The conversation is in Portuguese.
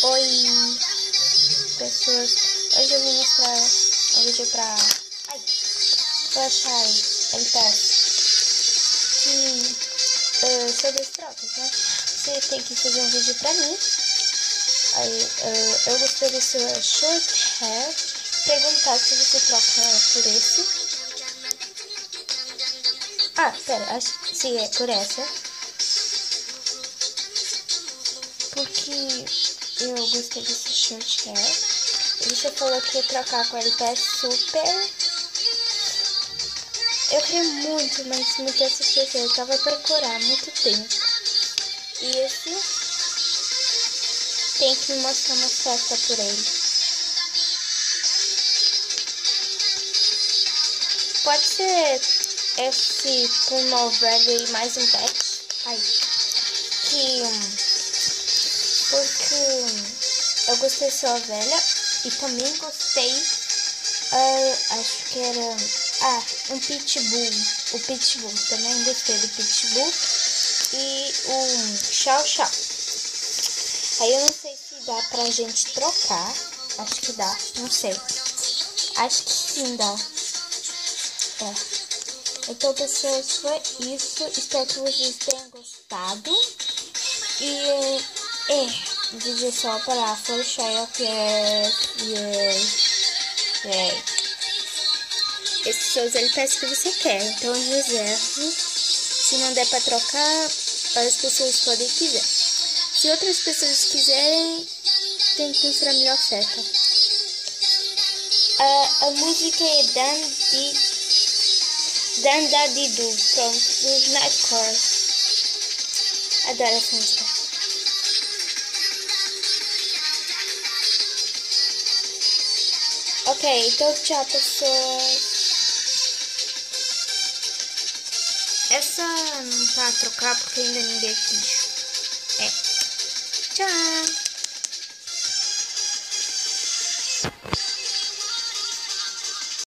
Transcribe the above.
Oi, pessoas. Hoje eu vou mostrar um vídeo pra Flashai LPS que sobre as trocas, né? Você tem que fazer um vídeo pra mim. Aí eu gostei do seu short hair. Perguntar se você troca por esse. Ah, pera, acho que sim, é por essa. Porque eu gostei desse short hair. E você falou que ia trocar com a LPS Super. Eu queria muito, mas muito essa certeza. Eu tava procurando há muito tempo. E esse tem que me mostrar uma festa por ele. Pode ser esse Pumal Bradley mais um pack. Porque eu gostei só a velha. E também gostei. Acho que era. Um Pitbull. O Pitbull. Também gostei do Pitbull. E o Chow Chow. Aí eu não sei se dá pra gente trocar. Acho que dá. Não sei. Acho que sim dá. Então, pessoas, foi isso. Espero que vocês tenham gostado. E o vídeo é só para Flashai esses são os LPS que você quer. Então eu reservo. Se não der para trocar, as pessoas podem quiser. Se outras pessoas quiserem, tem que mostrar a melhor oferta. A música é Dan Dadidu, pronto, do Nightcore. Adoro essa música. Ok, então tchau, pessoas. Essa não tá a trocar porque ainda ninguém quis. Tchau.